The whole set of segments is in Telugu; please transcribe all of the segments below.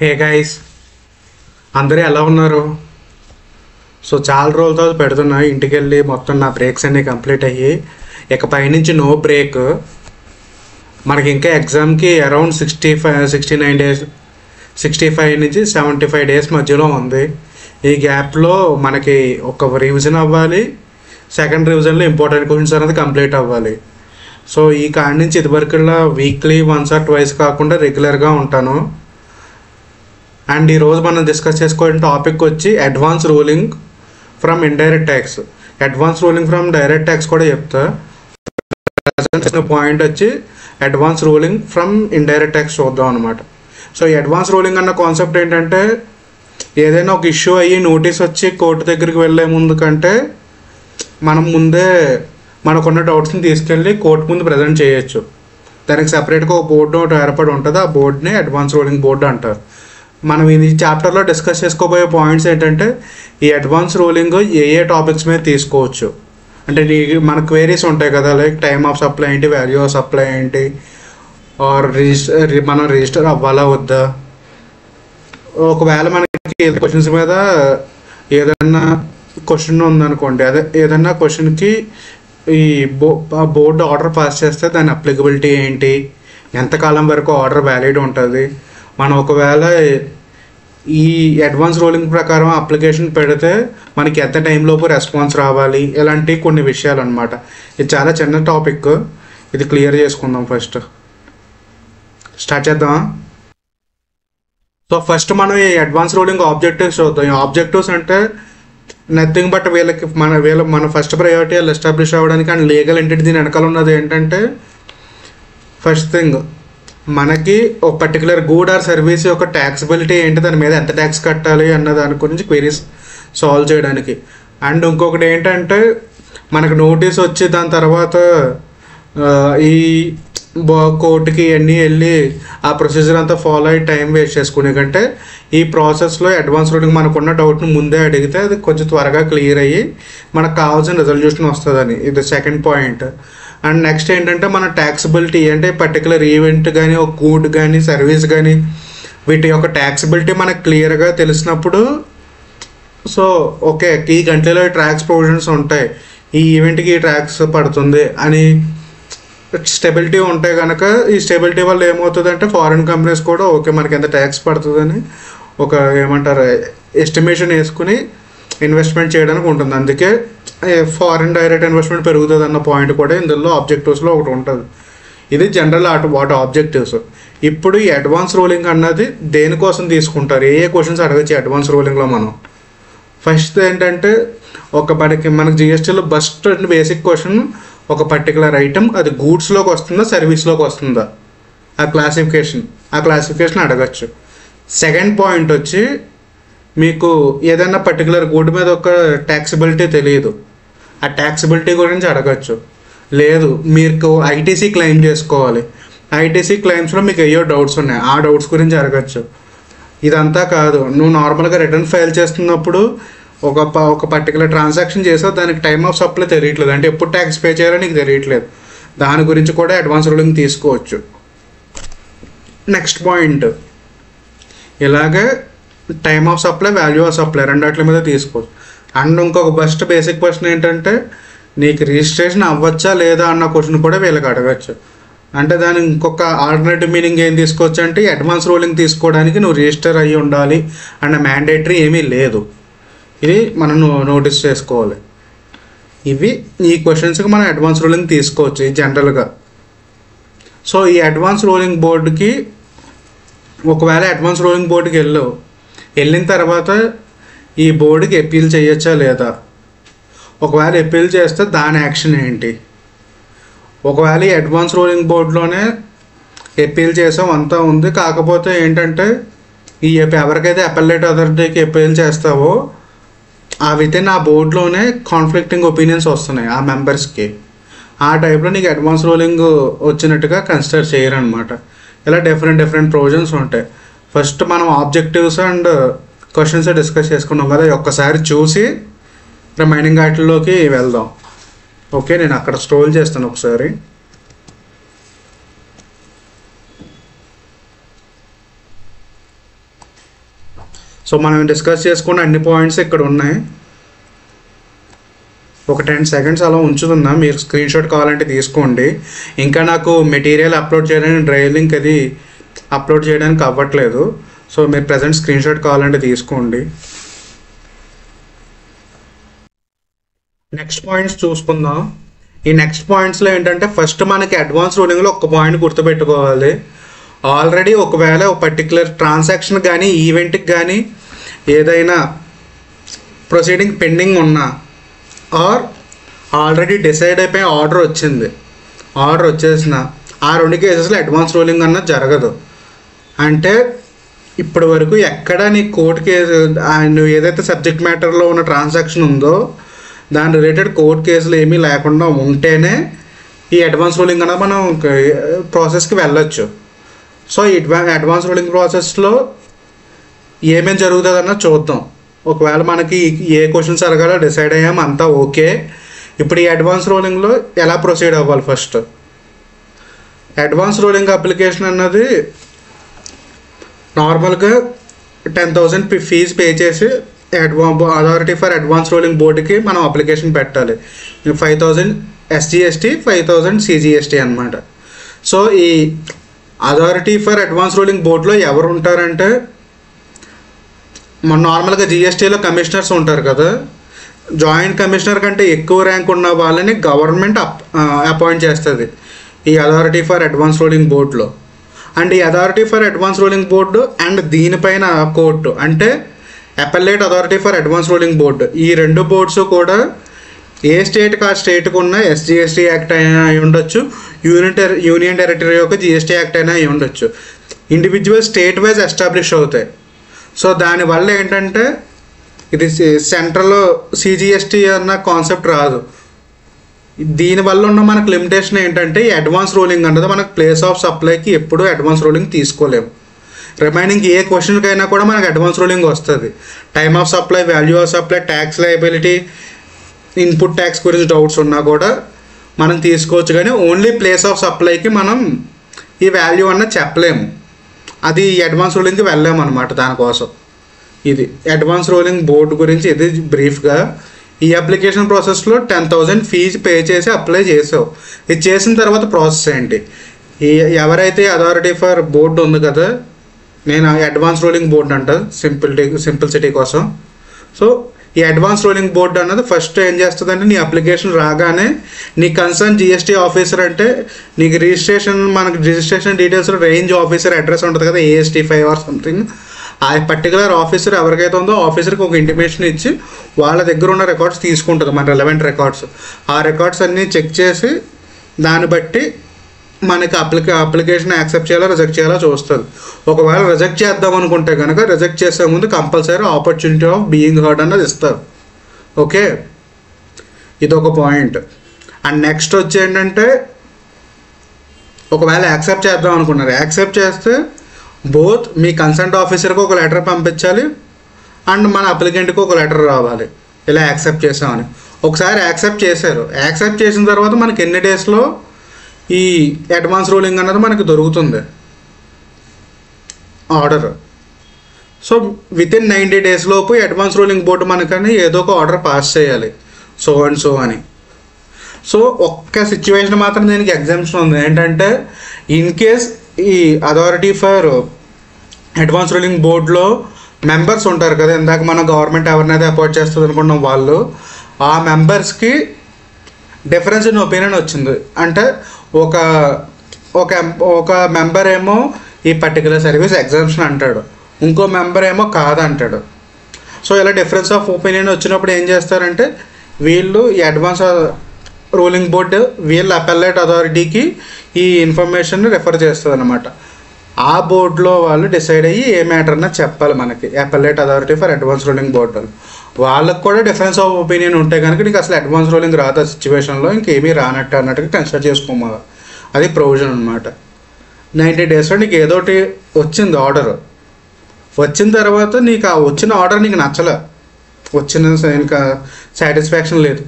హే గైస్, అందరూ ఎలా ఉన్నారు? సో చాలా రోజుల తర్వాత పెడుతున్నా. ఇంటికి వెళ్ళి మొత్తం నా బ్రేక్స్ అన్నీ కంప్లీట్ అయ్యి ఇక పైనుంచి నో బ్రేక్. మనకి ఇంకా ఎగ్జామ్కి అరౌండ్ 69 డేస్, 65 నుంచి 75 డేస్ మధ్యలో ఉంది. ఈ గ్యాప్లో మనకి ఒక రివిజన్ అవ్వాలి, సెకండ్ రివిజన్లో ఇంపార్టెంట్ క్వశ్చన్స్ అనేది కంప్లీట్ అవ్వాలి. సో ఈ కాడి నుంచి ఇదివరకులా వీక్లీ వన్స్ ఆర్ ట్వైస్ కాకుండా రెగ్యులర్గా ఉంటాను. అండ్ ఈరోజు మనం డిస్కస్ చేసుకోవాల్సిన టాపిక్ వచ్చి advance ruling from indirect tax. Advance ruling from direct tax కూడా చెప్తా. పాయింట్ వచ్చి advance ruling from indirect tax చూద్దాం అనమాట. సో ఈ అడ్వాన్స్ రూలింగ్ అన్న కాన్సెప్ట్ ఏంటంటే, ఏదైనా ఒక ఇష్యూ అయ్యి నోటీస్ వచ్చి కోర్టు దగ్గరికి వెళ్ళే ముందు కంటే మనం ముందే మనకున్న డౌట్స్ని తీసుకెళ్ళి కోర్టు ముందు ప్రజెంట్ చేయొచ్చు. దానికి సపరేట్గా ఒక బోర్డు ఒకటి ఏర్పడి ఉంటుంది. ఆ బోర్డుని అడ్వాన్స్ రూలింగ్ బోర్డు అంటారు. మనం ఈ చాప్టర్లో డిస్కస్ చేసుకోబోయే పాయింట్స్ ఏంటంటే, ఈ అడ్వాన్స్ రూలింగ్ ఏ టాపిక్స్ మీద తీసుకోవచ్చు అంటే, మన క్వేరీస్ ఉంటాయి కదా, లైక్ టైమ్ ఆఫ్ సప్లై ఏంటి, వాల్యూ ఆఫ్ సప్లై ఏంటి, ఆర్ మనం రిజిస్టర్ అవ్వాలా వద్దా, ఒకవేళ మనకి క్వశ్చన్స్ మీద ఏదన్నా క్వశ్చన్ ఉందనుకోండి, అదే ఏదన్నా క్వశ్చన్కి ఈ బోర్డు ఆర్డర్ పాస్ చేస్తే దాని అప్లికబిలిటీ ఏంటి, ఎంతకాలం వరకు ఆర్డర్ వ్యాలిడ్ ఉంటుంది, మనం ఒకవేళ ఈ అడ్వాన్స్ రూలింగ్ ప్రకారం అప్లికేషన్ పెడితే మనకి ఎంత టైంలోపు రెస్పాన్స్ రావాలి, ఇలాంటి కొన్ని విషయాలు అనమాట. ఇది చాలా చిన్న టాపిక్, ఇది క్లియర్ చేసుకుందాం. ఫస్ట్ స్టార్ట్ చేద్దాం. సో ఫస్ట్ మనం ఈ అడ్వాన్స్ రూలింగ్ ఆబ్జెక్టివ్స్ చూద్దాం. ఈ ఆబ్జెక్టివ్స్ అంటే నథింగ్ బట్ మన ఫస్ట్ ప్రయారిటీ వాళ్ళు ఎస్టాబ్లిష్ అవ్వడానికి అండ్ లీగల్ ఎంటిటీ దీని వెనకాల ఉన్నది ఏంటంటే, ఫస్ట్ థింగ్ మనకి ఒక పర్టికులర్ గూడ్ ఆర్ సర్వీస్ యొక్క ట్యాక్సిబిలిటీ ఏంటి, దాని మీద ఎంత ట్యాక్స్ కట్టాలి అన్న దాని గురించి క్వెరీస్ సాల్వ్ చేయడానికి. అండ్ ఇంకొకటి ఏంటంటే, మనకు నోటీస్ వచ్చి దాని తర్వాత ఈ కోర్టుకి అన్నీ వెళ్ళి ఆ ప్రొసీజర్ అంతా ఫాలో అయ్యి టైం వేస్ట్ చేసుకునే కంటే ఈ ప్రాసెస్లో అడ్వాన్స్ రూలింగ్ మనకున్న డౌట్ని ముందే అడిగితే అది కొంచెం త్వరగా క్లియర్ అయ్యి మనకు కావాల్సిన రెజల్యూషన్ వస్తుందని. ఇది సెకండ్ పాయింట్. అండ్ నెక్స్ట్ ఏంటంటే, మన ట్యాక్సిబిలిటీ అంటే పర్టికులర్ ఈవెంట్ కానీ, ఒక గూడ్ కానీ, సర్వీస్ కానీ, వీటి యొక్క ట్యాక్సిబిలిటీ మనకు క్లియర్గా తెలిసినప్పుడు, సో ఓకే ఈ కంట్రీలో ఈ ట్యాక్స్ ప్రొవిజన్స్ ఉంటాయి, ఈ ఈవెంట్కి ఈ ట్యాక్స్ పడుతుంది అని స్టెబిలిటీ ఉంటాయి కనుక, ఈ స్టెబిలిటీ వల్ల ఏమవుతుందంటే ఫారిన్ కంపెనీస్ కూడా ఓకే మనకి ఎంత ట్యాక్స్ పడుతుందని ఒక ఏమంటారు ఎస్టిమేషన్ వేసుకుని ఇన్వెస్ట్మెంట్ చేయడానికి ఉంటుంది. అందుకే ఫారిన్ డైరెక్ట్ ఇన్వెస్ట్మెంట్ పెరుగుతుంది అన్న పాయింట్ కూడా ఇందులో ఆబ్జెక్టివ్స్లో ఒకటి ఉంటుంది. ఇది జనరల్ వాటి ఆబ్జెక్టివ్స్. ఇప్పుడు ఈ అడ్వాన్స్ రూలింగ్ అన్నది దేనికోసం తీసుకుంటారు, ఏ క్వశ్చన్స్ అడగచ్చు అడ్వాన్స్ రూలింగ్లో మనం. ఫస్ట్ ఏంటంటే, మనకి జిఎస్టీలో బస్ట్ బేసిక్ క్వశ్చన్, ఒక పర్టికులర్ ఐటమ్ అది గూడ్స్లోకి వస్తుందా సర్వీస్లోకి వస్తుందా, ఆ క్లాసిఫికేషన్ అడగచ్చు. సెకండ్ పాయింట్ వచ్చి, మీకు ఏదైనా పర్టికులర్ గూడ్ మీద ఒక ట్యాక్సిబిలిటీ తెలియదు, ఆ ట్యాక్సిబిలిటీ గురించి అడగచ్చు. లేదు మీకు ఐటీసీ క్లెయిమ్ చేసుకోవాలి, ఐటీసీ క్లెయిమ్స్లో మీకు ఏయో డౌట్స్ ఉన్నాయి, ఆ డౌట్స్ గురించి అడగచ్చు. ఇదంతా కాదు, నువ్వు నార్మల్గా రిటర్న్ ఫైల్ చేస్తున్నప్పుడు ఒక పర్టికులర్ ట్రాన్సాక్షన్ చేసావు, దానికి టైమ్ ఆఫ్ సప్లై తెలియట్లేదు, అంటే ఎప్పుడు ట్యాక్స్ పే చేయాలో నీకు తెలియట్లేదు, దాని గురించి కూడా అడ్వాన్స్ రూలింగ్ తీసుకోవచ్చు. నెక్స్ట్ పాయింట్, ఇలాగే time of supply, value of supply రెండాట్ల మీద తీసుకోవచ్చు. అండ్ ఇంకొక బెస్ట్ బేసిక్ క్వశ్చన్ ఏంటంటే, నీకు రిజిస్ట్రేషన్ అవ్వచ్చా లేదా అన్న క్వశ్చన్ కూడా వీళ్ళకి అడగచ్చు. అంటే దాని ఇంకొక ఆల్టర్నేటివ్ మీనింగ్ ఏం తీసుకోవచ్చు అంటే, అడ్వాన్స్ రూలింగ్ తీసుకోవడానికి నువ్వు రిజిస్టర్ అయ్యి ఉండాలి అన్న మ్యాండేటరీ ఏమీ లేదు. ఇది మనం నోటీస్ చేసుకోవాలి. ఈ క్వశ్చన్స్కి మనం అడ్వాన్స్ రూలింగ్ తీసుకోవచ్చు ఇది జనరల్గా. సో ఈ అడ్వాన్స్ రూలింగ్ బోర్డుకి, ఒకవేళ అడ్వాన్స్ రూలింగ్ బోర్డుకి వెళ్ళిన తర్వాత ఈ బోర్డుకి అప్పీల్ చేయొచ్చా లేదా, ఒకవేళ అప్పీల్ చేస్తే దాని యాక్షన్ ఏంటి, ఒకవేళ ఈ అడ్వాన్స్ రూలింగ్ బోర్డులోనే అప్పీల్ చేసాం అంతా ఉంది, కాకపోతే ఏంటంటే ఈ ఎవరికైతే అపెల్లెట్ అథారిటీకి అప్పీల్ చేస్తావో ఆ వితిన్ ఆ బోర్డులోనే కాన్ఫ్లిక్టింగ్ ఒపీనియన్స్ వస్తున్నాయి ఆ మెంబర్స్కి, ఆ టైప్లో నీకు అడ్వాన్స్ రూలింగ్ వచ్చినట్టుగా కన్సిడర్ చేయరనమాట. ఇలా డిఫరెంట్ ప్రొవిజన్స్ ఉంటాయి. ఫస్ట్ మనం ఆబ్జెక్టివ్స్ అండ్ క్వశ్చన్స్ డిస్కస్ చేసుకున్నాం కదా, ఒక్కసారి చూసి రిమైనింగ్ వాటిల్లోకి వెళ్దాం. ఓకే, నేను అక్కడ స్క్రోల్ చేస్తాను ఒకసారి. సో మనం డిస్కస్ చేసుకున్న అన్ని పాయింట్స్ ఇక్కడ ఉన్నాయి. ఒక 10 సెకండ్స్ అలా ఉంచుతున్నా, మీరు స్క్రీన్ షాట్ కావాలంటే తీసుకోండి. ఇంకా నాకు మెటీరియల్ అప్లోడ్ చేయడానికి డ్రైవ్ లింక్ అది అప్లోడ్ చేయడానికి అవ్వట్లేదు. సో మీరు ప్రజెంట్ స్క్రీన్ షాట్ కావాలంటే తీసుకోండి. నెక్స్ట్ పాయింట్స్ చూసుకుందాం. ఈ నెక్స్ట్ పాయింట్స్లో ఏంటంటే ఫస్ట్ మనకి అడ్వాన్స్ రూలింగ్లో ఒక పాయింట్ గుర్తుపెట్టుకోవాలి. ఆల్రెడీ ఒకవేళ ఒక పర్టికులర్ ట్రాన్సాక్షన్ కానీ ఈవెంట్కి కానీ ఏదైనా ప్రొసీడింగ్ పెండింగ్ ఉన్నా ఆర్ ఆల్రెడీ డిసైడ్ అయిపోయి ఆర్డర్ వచ్చేసిన ఆ 2 కేసెస్లో అడ్వాన్స్ రూలింగ్ అన్నది జరగదు. అంటే ఇప్పటి వరకు ఎక్కడ నీ కోర్టు కేసు నువ్వు ఏదైతే సబ్జెక్ట్ మ్యాటర్లో ఉన్న ట్రాన్సాక్షన్ ఉందో దాని రిలేటెడ్ కోర్టు కేసులు ఏమీ లేకుండా ఉంటేనే ఈ అడ్వాన్స్ రూలింగ్ అనేది మనం ప్రాసెస్కి వెళ్ళొచ్చు. సో ఈ అడ్వాన్స్ రూలింగ్ ప్రాసెస్లో ఏమేమి జరుగుతుందన్న చూద్దాం. ఒకవేళ మనకి ఏ క్వశ్చన్స్ అడగాలో డిసైడ్ అయ్యాము, అంతా ఓకే. ఇప్పుడు ఈ అడ్వాన్స్ రూలింగ్లో ఎలా ప్రొసీడ్ అవ్వాలి? ఫస్ట్ అడ్వాన్స్ రూలింగ్ అప్లికేషన్ అన్నది నార్మల్గా 10,000 ఫీజు పే చేసి అథారిటీ ఫర్ అడ్వాన్స్ రూలింగ్ బోర్డుకి మనం అప్లికేషన్ పెట్టాలి. 5,000 SGST, 5,000 CGST అనమాట. సో ఈ అథారిటీ ఫర్ అడ్వాన్స్ రూలింగ్ బోర్డులో ఎవరు ఉంటారంటే మన నార్మల్గా GSTలో కమిషనర్స్ ఉంటారు కదా, జాయింట్ కమిషనర్ కంటే ఎక్కువ ర్యాంక్ ఉన్న వాళ్ళని గవర్నమెంట్ అపాయింట్ చేస్తుంది ఈ అథారిటీ ఫర్ అడ్వాన్స్ రూలింగ్ బోర్డులో. అండ్ ఈ authority for advance ruling board and దీనిపైన కోర్టు అంటే appellate authority for advance ruling board, ఈ 2 బోర్డ్స్ కూడా ఏ స్టేట్కి ఆ స్టేట్కి ఉన్న SGST యాక్ట్ అయినా అయి ఉండొచ్చు, యూనియన్ టెరిటరీ యొక్క GST యాక్ట్ అయినా అయి ఉండొచ్చు. ఇండివిజువల్ స్టేట్ వైజ్ ఎస్టాబ్లిష్ అవుతాయి. సో దానివల్ల ఏంటంటే ఇది సెంట్రల్లో CGST అన్న కాన్సెప్ట్ రాదు. దీనివల్ల ఉన్న మనకు లిమిటేషన్ ఏంటంటే ఈ అడ్వాన్స్ రూలింగ్ అన్నది మనకు ప్లేస్ ఆఫ్ సప్లైకి ఎప్పుడు అడ్వాన్స్ రూలింగ్ తీసుకోలేము. రిమైనింగ్ ఏ క్వశ్చన్కైనా కూడా మనకు అడ్వాన్స్ రూలింగ్ వస్తుంది. Time of supply, value of supply, tax liability, input tax గురించి డౌట్స్ ఉన్నా కూడా మనం తీసుకోవచ్చు. కానీ ఓన్లీ ప్లేస్ ఆఫ్ సప్లైకి మనం ఈ వాల్యూ అన్నది చెప్పలేము. అది అడ్వాన్స్ రూలింగ్కి వెళ్ళాము అనమాట. దానికోసం ఇది అడ్వాన్స్ రూలింగ్ బోర్డు గురించి ఇది బ్రీఫ్గా. ఈ అప్లికేషన్ ప్రాసెస్లో 10,000 ఫీజు పే చేసి అప్లై చేసావు. ఇది చేసిన తర్వాత ప్రాసెస్ ఏంటి? ఎవరైతే అథారిటీ ఫర్ బోర్డు ఉంది కదా, నేను అడ్వాన్స్ రూలింగ్ బోర్డు అంట సింప్లిసిటీ కోసం. సో ఈ అడ్వాన్స్ రూలింగ్ బోర్డు అన్నది ఫస్ట్ ఏం చేస్తుందంటే నీ అప్లికేషన్ రాగానే నీ కన్సర్న్ GST ఆఫీసర్ అంటే నీకు రిజిస్ట్రేషన్ డీటెయిల్స్లో రేంజ్ ఆఫీసర్ అడ్రస్ ఉంటుంది కదా, AST5 ఆర్ సంథింగ్. ఆ పర్టికులర్ ఆఫీసర్ ఎవరికైతే ఉందో ఆఫీసర్కి ఒక ఇంటిమేషన్ ఇచ్చి వాళ్ళ దగ్గర ఉన్న రికార్డ్స్ తీసుకుంటుంది, మన రెలవెంట్ రికార్డ్స్. ఆ రికార్డ్స్ అన్నీ చెక్ చేసి దాన్ని బట్టి మనకి అప్లికేషన్ యాక్సెప్ట్ చేయాలో రిజెక్ట్ చేయాలో చూస్తుంది. ఒకవేళ రిజెక్ట్ చేద్దాం అనుకుంటే కనుక రిజెక్ట్ చేసే ముందు compulsory opportunity of being heard అన్నది ఇస్తారు. ఓకే, ఇదొక పాయింట్. అండ్ నెక్స్ట్ వచ్చి ఏంటంటే ఒకవేళ యాక్సెప్ట్ చేద్దాం అనుకున్నారు, యాక్సెప్ట్ చేస్తే బోత్ మీ కన్సర్ట్ ఆఫీసర్కి ఒక లెటర్ పంపించాలి అండ్ మన అప్లికెంట్కి ఒక లెటర్ రావాలి ఇలా యాక్సెప్ట్ చేసామని. ఒకసారి యాక్సెప్ట్ చేశారు, యాక్సెప్ట్ చేసిన తర్వాత మనకి ఎన్ని డేస్లో ఈ అడ్వాన్స్ రూలింగ్ అన్నది మనకి దొరుకుతుంది ఆర్డర్. సో వితిన్ 90 days లోపు అడ్వాన్స్ రూలింగ్ బోర్డు మనకని ఏదో ఒక ఆర్డర్ పాస్ చేయాలి, సో అండ్ సో అని. సో ఒక్క సిచ్యువేషన్ మాత్రం దీనికి ఎగ్జామ్షన్ ఉంది. ఏంటంటే ఇన్ కేస్ ఈ అథారిటీ ఫర్ అడ్వాన్స్ రూలింగ్ బోర్డులో మెంబర్స్ ఉంటారు కదా, ఇందాక మన గవర్నమెంట్ ఎవరినైతే అపాయింట్ చేస్తుంది అనుకుంటున్నాం వాళ్ళు, ఆ మెంబర్స్కి డిఫరెన్స్ ఇన్ ఒపీనియన్ వచ్చింది. అంటే ఒక ఒక ఒక మెంబర్ ఏమో ఈ పర్టికులర్ సర్వీస్ ఎగ్జామ్షన్ అంటాడు, ఇంకో మెంబర్ ఏమో కాదంటాడు. సో ఇలా డిఫరెన్స్ ఆఫ్ ఒపీనియన్ వచ్చినప్పుడు ఏం చేస్తారంటే వీళ్ళు ఈ అడ్వాన్స్ రూలింగ్ బోర్డు వీళ్ళ అపెల్లేట్ అథారిటీకి ఈ ఇన్ఫర్మేషన్ రెఫర్ చేస్తుంది అనమాట. ఆ బోర్డులో వాళ్ళు డిసైడ్ అయ్యి ఏ మ్యాటర్ అన్నా చెప్పాలి మనకి, appellate authority for advance ruling board. వాళ్ళకు కూడా డిఫరెన్స్ ఆఫ్ ఒపీనియన్ ఉంటే కనుక నీకు అసలు అడ్వాన్స్ రూలింగ్ రాదు, ఆ సిచ్యువేషన్లో ఇంకేమీ రానట్టు అన్నట్టుగా కన్సిడర్ చేసుకోవాలి. అది ప్రొవిజన్ అనమాట. 90 daysలో నీకు ఏదోటి వచ్చింది ఆర్డర్, వచ్చిన తర్వాత నీకు ఆ వచ్చిన ఆర్డర్ నీకు నచ్చలే, వచ్చిన ఇంకా సాటిస్ఫాక్షన్ లేదు.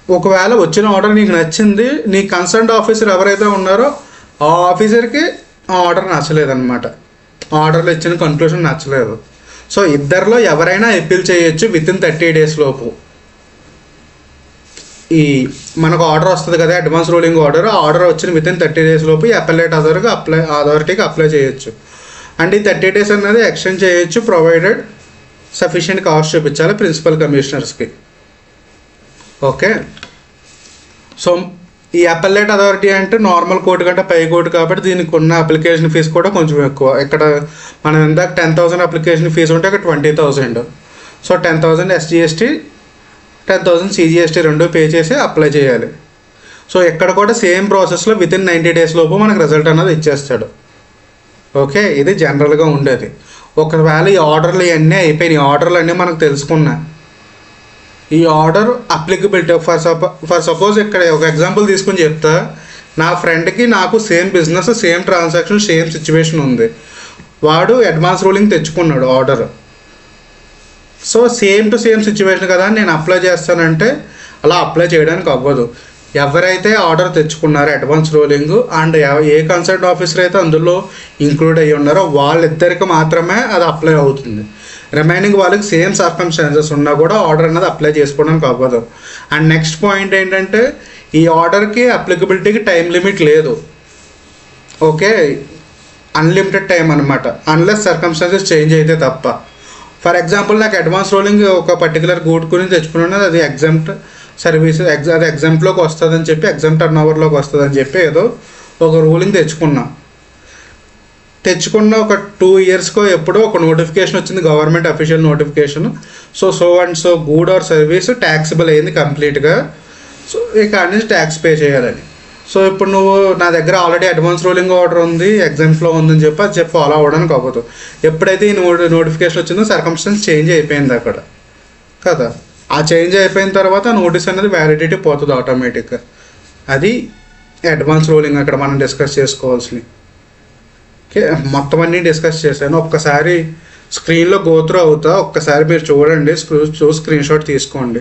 ఒకవేళ వచ్చిన ఆర్డర్ నీకు నచ్చింది, నీ కన్సర్న్డ్ ఆఫీసర్ ఎవరైతే ఉన్నారో ఆ ఆఫీసర్కి ఆ ఆర్డర్ నచ్చలేదన్నమాట, ఆర్డర్లో ఇచ్చిన కన్క్లూషన్ నచ్చలేదు. సో ఇద్దరిలో ఎవరైనా అప్పీల్ చేయొచ్చు వితిన్ 30 days లోపు. ఈ మనకు ఆర్డర్ వస్తుంది కదా, అడ్వాన్స్ రూలింగ్ ఆర్డర్ వచ్చిన వితిన్ 30 days లోపు ఈ అపెలేట్ అథారిటీకి అప్లై చేయొచ్చు. అండ్ ఈ 30 days అనేది ఎక్స్టెండ్ చేయొచ్చు ప్రొవైడెడ్ సఫిషియెంట్ కాస్ట్ చూపించాలి ప్రిన్సిపల్ కమిషనర్స్కి. ఓకే, సో ఈ అపెలేట్ అథారిటీ అంటే నార్మల్ కోర్టు కంటే పై కోర్టు కాబట్టి దీనికి ఉన్న అప్లికేషన్ ఫీజు కూడా కొంచెం ఎక్కువ. ఇక్కడ మనం ఇందాక 10,000 అప్లికేషన్ ఫీజు ఉంటే ఇక్కడ 20,000. సో 10,000 SGST 10,000 CGST రెండు పే చేసి అప్లై చేయాలి. సో ఇక్కడ కూడా సేమ్ ప్రాసెస్లో వితిన్ 90 days లోపు మనకు రిజల్ట్ అనేది ఇచ్చేస్తాడు. ఓకే, ఇది జనరల్గా ఉండేది. ఒకవేళ ఈ ఆర్డర్లు ఇవన్నీ అయిపోయినాయి, ఆర్డర్లు అన్నీ మనకు తెలుసుకున్నా, ఈ ఆర్డర్ అప్లికబిలిటీ ఫర్ సపోజ్ ఇక్కడ ఒక ఎగ్జాంపుల్ తీసుకుని చెప్తా. నా ఫ్రెండ్కి నాకు same business, same transaction, same situation ఉంది. వాడు అడ్వాన్స్ రూలింగ్ తెచ్చుకున్నాడు order. So same to same situation కదా నేను అప్లై చేస్తానంటే అలా అప్లై చేయడానికి అవ్వదు. ఎవరైతే ఆర్డర్ తెచ్చుకున్నారో advance ruling and a consult officer అయితే అందులో ఇంక్లూడ్ అయ్యి ఉన్నారో వాళ్ళిద్దరికి మాత్రమే అది అప్లై అవుతుంది. రిమైనింగ్ వాళ్ళకి సేమ్ సర్కమ్స్టాన్సెస్ ఉన్నా కూడా ఆర్డర్ అనేది అప్లై చేసుకోవడానికి అవ్వదు. అండ్ నెక్స్ట్ పాయింట్ ఏంటంటే ఈ ఆర్డర్కి అప్లికబిలిటీకి టైం లిమిట్ లేదు. ఓకే, అన్లిమిటెడ్ టైం అనమాట, అన్లెస్ సర్కమ్స్టాన్సెస్ చేంజ్ అయితే తప్ప. ఫర్ ఎగ్జాంపుల్ నాకు అడ్వాన్స్ రూలింగ్ ఒక పర్టికులర్ గూడ్ గురించి తెచ్చుకున్నది, అది ఎగ్జామ్ట్ సర్వీస్ అది ఎగ్జామ్ట్లోకి వస్తుందని చెప్పి, ఎగ్జామ్ టర్న్ ఓవర్లోకి వస్తుందని చెప్పి ఏదో ఒక రూలింగ్ తెచ్చుకున్న ఒక 2 yearsకో ఎప్పుడో ఒక నోటిఫికేషన్ వచ్చింది, government official notification. So and so good or service taxable అయింది కంప్లీట్గా. సో ఇక్కడ నుంచి ట్యాక్స్ పే చేయాలని. సో ఇప్పుడు నువ్వు నా దగ్గర ఆల్రెడీ అడ్వాన్స్ రూలింగ్ ఆర్డర్ ఉంది, ఎగ్జామ్స్లో ఉందని చెప్పి అది చెప్పి ఫాలో అవ్వడానికి అవ్వదు. ఎప్పుడైతే ఈ నోటిఫికేషన్ వచ్చిందో సర్కమ్స్టెన్స్ చేంజ్ అయిపోయింది అక్కడ కదా. ఆ చేంజ్ అయిపోయిన తర్వాత నోటీస్ అనేది వ్యాలిడిటీ పోతుంది ఆటోమేటిక్గా. అది అడ్వాన్స్ రూలింగ్ అక్కడ మనం డిస్కస్ చేసుకోవాల్సినవి. ఓకే, మొత్తం అన్నీ డిస్కస్ చేశాను. ఒక్కసారి స్క్రీన్లో గోత్రూ అవుతా, ఒక్కసారి మీరు చూడండి, స్క్రీన్ షాట్ తీసుకోండి.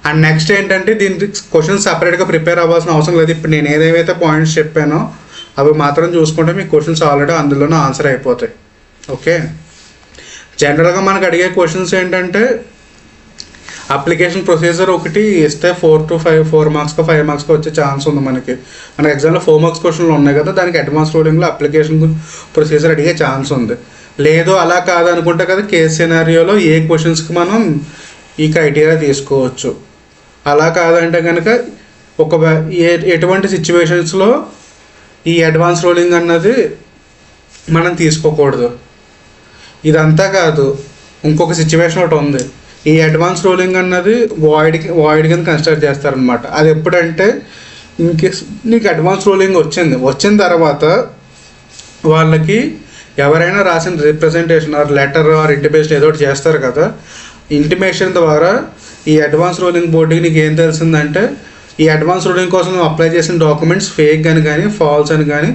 అండ్ నెక్స్ట్ ఏంటంటే దీనికి క్వశ్చన్స్ సపరేట్గా ప్రిపేర్ అవ్వాల్సిన అవసరం లేదు. ఇప్పుడు నేను ఏదేమైతే పాయింట్స్ చెప్పానో అవి మాత్రం చూసుకుంటే మీ క్వశ్చన్స్ ఆల్రెడీ అందులోనే ఆన్సర్ అయిపోతాయి. ఓకే, జనరల్గా మనకు అడిగే క్వశ్చన్స్ ఏంటంటే అప్లికేషన్ ప్రొసీజర్ ఒకటి ఇస్తే 4 to 4 మార్క్స్కో 5 మార్క్స్కో వచ్చే ఛాన్స్ ఉంది. మనకి ఎగ్జామ్లో 4 marks క్వశ్చన్లు ఉన్నాయి కదా, దానికి అడ్వాన్స్ రూలింగ్లో అప్లికేషన్ ప్రొసీజర్ అడిగే ఛాన్స్ ఉంది. లేదు అలా కాదనుకుంటే కదా కేస్ సినారియోలో ఏ క్వశ్చన్స్కి మనం ఈ క్రైటీరియా తీసుకోవచ్చు. అలా కాదంటే కనుక ఎటువంటి సిచ్యువేషన్స్లో ఈ అడ్వాన్స్ రూలింగ్ అన్నది మనం తీసుకోకూడదు. ఇదంతా కాదు, ఇంకొక సిచ్యువేషన్ ఒకటి ఉంది. ఈ అడ్వాన్స్ రూలింగ్ అన్నది వాయిడ్ కింద కన్సిడర్ చేస్తారనమాట. అది ఎప్పుడంటే ఇన్ కేస్ నీకు అడ్వాన్స్ రూలింగ్ వచ్చిన తర్వాత వాళ్ళకి ఎవరైనా రాసిన representation or letter or intimation ఏదో ఒకటి చేస్తారు కదా, ఇంటిమేషన్ ద్వారా ఈ అడ్వాన్స్ రూలింగ్ బోర్డుకి నీకు ఏం తెలిసిందంటే ఈ అడ్వాన్స్ రూలింగ్ కోసం నువ్వు అప్లై చేసిన డాక్యుమెంట్స్ ఫేక్ అని కానీ ఫాల్స్ అని కానీ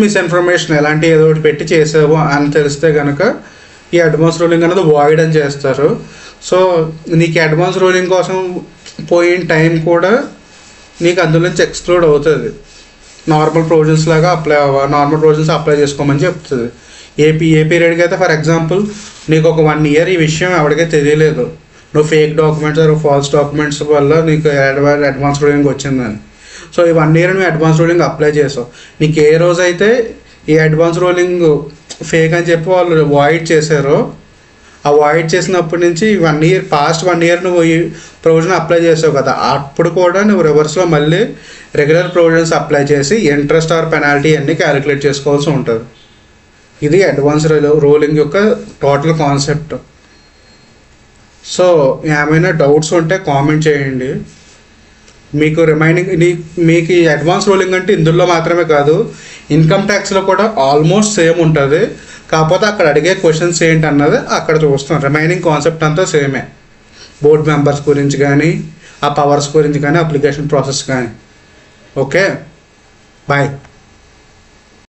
మిస్ఇన్ఫర్మేషన్ ఎలాంటి ఏదో ఒకటి పెట్టి చేసావు అని తెలిస్తే కనుక ఈ అడ్వాన్స్ రూలింగ్ అనేది వాయిడ్ అని చేస్తారు. సో నీకు అడ్వాన్స్ రూలింగ్ కోసం పోయిన టైం కూడా నీకు అందులో నుంచి ఎక్స్క్లూడ్ అవుతుంది. నార్మల్ ప్రొవిజన్స్ లాగా నార్మల్ ప్రొవిజన్స్ అప్లై చేసుకోమని చెప్తుంది. ఏ పీరియడ్కి అయితే ఫర్ ఎగ్జాంపుల్ నీకు ఒక 1 year ఈ విషయం ఎవరికీ తెలియలేదు, నువ్వు fake documents or false documents వల్ల నీకు అడ్వాన్స్ రూలింగ్ వచ్చిందని. సో ఈ 1 year నువ్వు అడ్వాన్స్ రూలింగ్ అప్లై చేసావు. నీకు ఏ రోజైతే ఈ అడ్వాన్స్ రూలింగ్ ఫేక్ అని చెప్పి వాళ్ళు వాయిడ్ చేశారో, ఆ వాయిడ్ చేసినప్పటి నుంచి 1 year నువ్వు ఈ ప్రొవిజన్ అప్లై చేసావు కదా, అప్పుడు కూడా నువ్వు రివర్స్లో మళ్ళీ రెగ్యులర్ ప్రొవిజన్స్ అప్లై చేసి ఇంట్రెస్ట్ ఆర్ పెనాల్టీ అన్నీ క్యాలిక్యులేట్ చేసుకోవాల్సి ఉంటుంది. ఇది అడ్వాన్స్ రూలింగ్ యొక్క టోటల్ కాన్సెప్ట్. సో ఏమైనా డౌట్స్ ఉంటే కామెంట్ చేయండి. మీకు మీకు ఈ అడ్వాన్స్ రూలింగ్ అంటే ఇందులో మాత్రమే కాదు, ఇన్కమ్ ట్యాక్స్లో కూడా ఆల్మోస్ట్ సేమ్ ఉంటుంది. కాకపోతే అక్కడ అడిగే క్వశ్చన్స్ ఏంటి అన్నది అక్కడ చూస్తాం. రిమైనింగ్ కాన్సెప్ట్ అంతా సేమే. బోర్డ్ మెంబర్స్ గురించి కానీ, ఆ పవర్స్ గురించి కానీ, అప్లికేషన్ ప్రాసెస్ కానీ. Okay, bye.